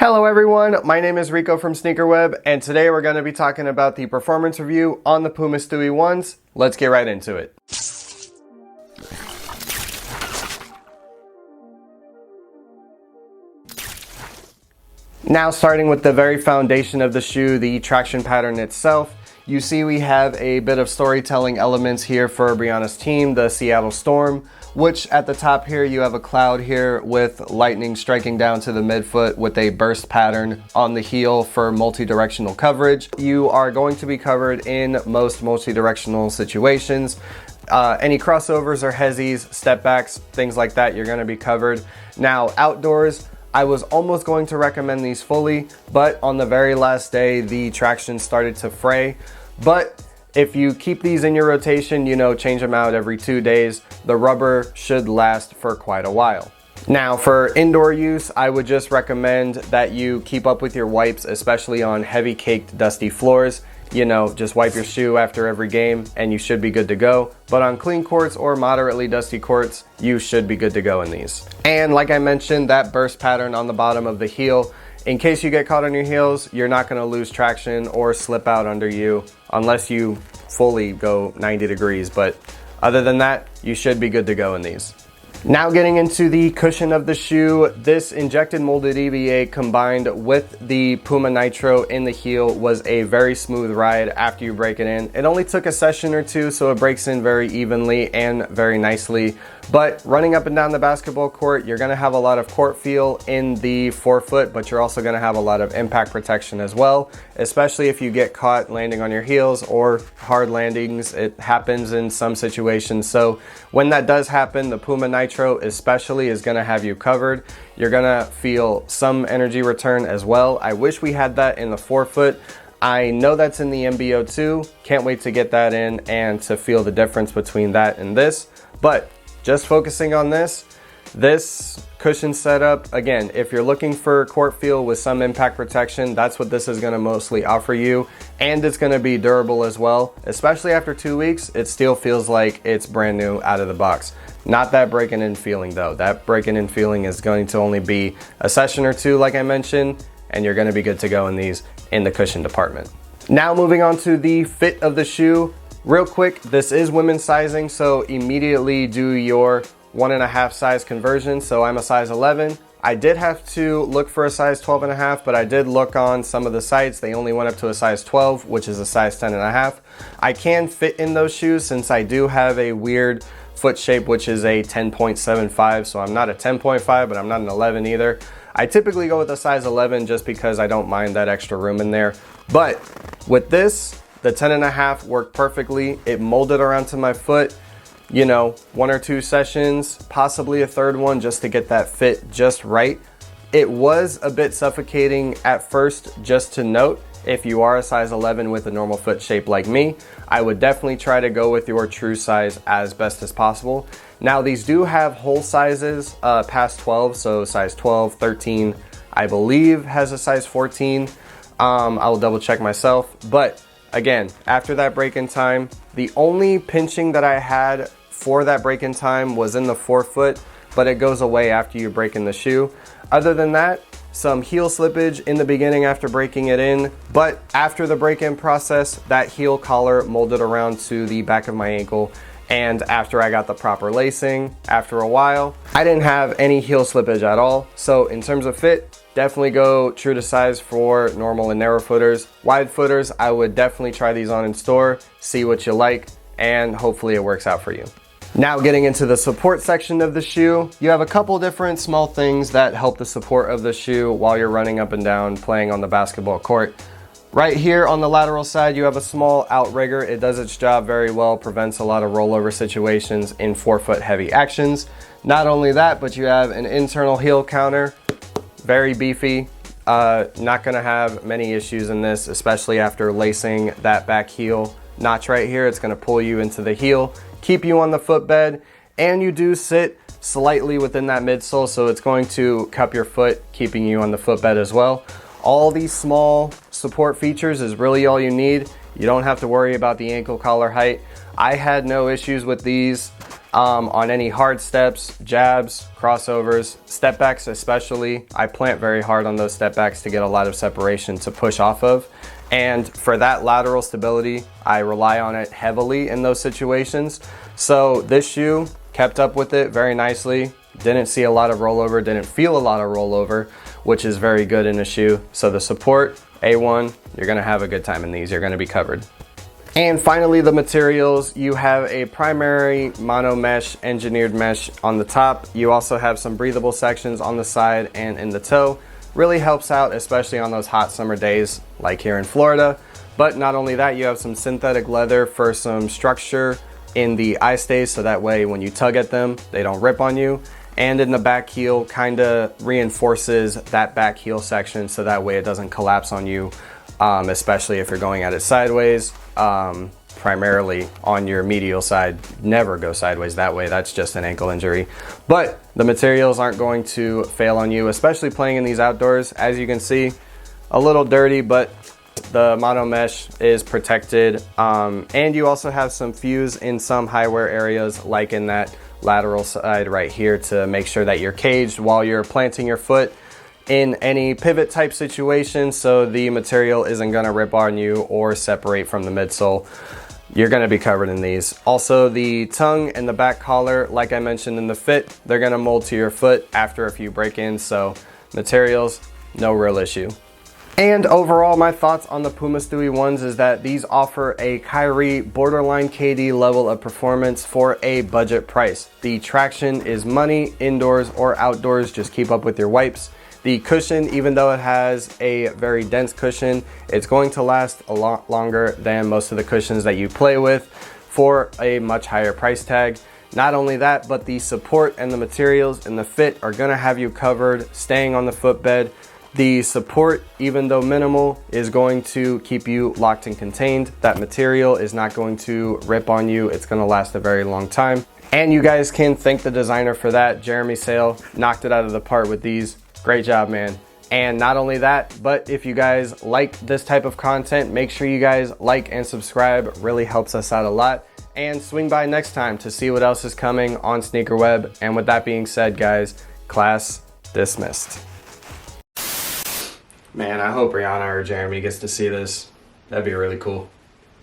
Hello everyone, my name is Rico from SneakerWeb, and today we're going to be talking about the performance review on the Puma Stewie 1s. Let's get right into it. Now starting with the very foundation of the shoe, the traction pattern itself, you see we have a bit of storytelling elements here for Brianna's team, the Seattle Storm, which at the top here you have a cloud here with lightning striking down to the midfoot with a burst pattern on the heel for multi-directional coverage. You are going to be covered in most multi-directional situations. Any crossovers or hezzies, step backs, things like that, you're going to be covered. Now outdoors, I was almost going to recommend these fully, but on the very last day, the traction started to fray. But if you keep these in your rotation, change them out every 2 days, the rubber should last for quite a while. Now for indoor use, I would just recommend that you keep up with your wipes, especially on heavy caked, dusty floors. Just wipe your shoe after every game and you should be good to go. But on clean courts or moderately dusty courts, you should be good to go in these. And like I mentioned, that burst pattern on the bottom of the heel, in case you get caught on your heels, you're not going to lose traction or slip out under you unless you fully go 90 degrees. But other than that, you should be good to go in these. Now getting into the cushion of the shoe, this injected molded EVA combined with the Puma Nitro in the heel was a very smooth ride after you break it in. It only took a session or two, so it breaks in very evenly and very nicely. But running up and down the basketball court, you're gonna have a lot of court feel in the forefoot, but you're also gonna have a lot of impact protection as well, especially if you get caught landing on your heels or hard landings. It happens in some situations. So when that does happen, the Puma Nitro especially is gonna have you covered. You're gonna feel some energy return as well. I wish we had that in the forefoot. I know that's in the MBO2. Can't wait to get that in and to feel the difference between that and this. But just focusing on this cushion setup, again, if you're looking for court feel with some impact protection, that's what this is gonna mostly offer you. And it's gonna be durable as well. Especially after 2 weeks, it still feels like it's brand new out of the box. Not that breaking in feeling though. That breaking in feeling is going to only be a session or two, like I mentioned, and you're gonna be good to go in these in the cushion department. Now moving on to the fit of the shoe. Real quick, this is women's sizing, so immediately do your 1.5 size conversion. So I'm a size 11. I did have to look for a size 12.5, but I did look on some of the sites. They only went up to a size 12, which is a size 10.5. I can fit in those shoes since I do have a weird foot shape, which is a 10.75. So I'm not a 10.5, but I'm not an 11 either. I typically go with a size 11 just because I don't mind that extra room in there. But with this, the 10.5 worked perfectly. It molded around to my foot, 1 or 2 sessions, possibly a third one just to get that fit just right. It was a bit suffocating at first, just to note. If you are a size 11 with a normal foot shape like me, I would definitely try to go with your true size as best as possible. Now these do have whole sizes past 12, so size 12, 13, I believe has a size 14. I will double check myself, but again, after that break-in time, the only pinching that I had for that break-in time was in the forefoot, but it goes away after you break in the shoe. Other than that, some heel slippage in the beginning after breaking it in, but after the break-in process, that heel collar molded around to the back of my ankle, and after I got the proper lacing, after a while, I didn't have any heel slippage at all. So in terms of fit, definitely go true to size for normal and narrow footers. Wide footers, I would definitely try these on in store, see what you like, and hopefully it works out for you. Now getting into the support section of the shoe, you have a couple different small things that help the support of the shoe while you're running up and down playing on the basketball court. Right here on the lateral side, you have a small outrigger. It does its job very well, prevents a lot of rollover situations in forefoot heavy actions. Not only that, but you have an internal heel counter, very beefy. Not gonna have many issues in this, especially after lacing that back heel notch right here. It's gonna pull you into the heel, keep you on the footbed, and you do sit slightly within that midsole, so it's going to cup your foot, keeping you on the footbed as well. All these small support features is really all you need. You don't have to worry about the ankle collar height. I had no issues with these. on any hard steps, jabs, crossovers, step backs especially. I plant very hard on those step backs to get a lot of separation to push off of. And for that lateral stability, I rely on it heavily in those situations. So this shoe kept up with it very nicely. Didn't see a lot of rollover, didn't feel a lot of rollover, which is very good in a shoe. So the support, A1, you're gonna have a good time in these. You're gonna be covered. And finally, the materials. You have a primary mono mesh, engineered mesh on the top. You also have some breathable sections on the side and in the toe. Really helps out, especially on those hot summer days like here in Florida. But not only that, you have some synthetic leather for some structure in the eye stays, so that way when you tug at them, they don't rip on you. And in the back heel, kind of reinforces that back heel section, so that way it doesn't collapse on you, especially if you're going at it sideways. Primarily on your medial side, never go sideways that way. That's just an ankle injury. But the materials aren't going to fail on you, especially playing in these outdoors. As you can see, a little dirty, but the mono mesh is protected. And you also have some fuse in some high wear areas, like in that lateral side right here, to make sure that you're caged while you're planting your foot in any pivot type situation, so the material isn't gonna rip on you or separate from the midsole. You're gonna be covered in these. Also, the tongue and the back collar, like I mentioned in the fit, they're gonna mold to your foot after a few break-ins, so materials, no real issue. And overall, my thoughts on the Puma Stewie ones is that these offer a Kyrie borderline KD level of performance for a budget price. The traction is money, indoors or outdoors, just keep up with your wipes. The cushion, even though it has a very dense cushion, it's going to last a lot longer than most of the cushions that you play with for a much higher price tag. Not only that, but the support and the materials and the fit are gonna have you covered staying on the footbed. The support, even though minimal, is going to keep you locked and contained. That material is not going to rip on you. It's gonna last a very long time. And you guys can thank the designer for that. Jeremy Sale knocked it out of the park with these. Great job, man. And not only that, but if you guys like this type of content, make sure you guys like and subscribe. Really helps us out a lot. And swing by next time to see what else is coming on SneakerWeb. And with that being said, guys, class dismissed. Man, I hope Rihanna or Jeremy gets to see this. That'd be really cool.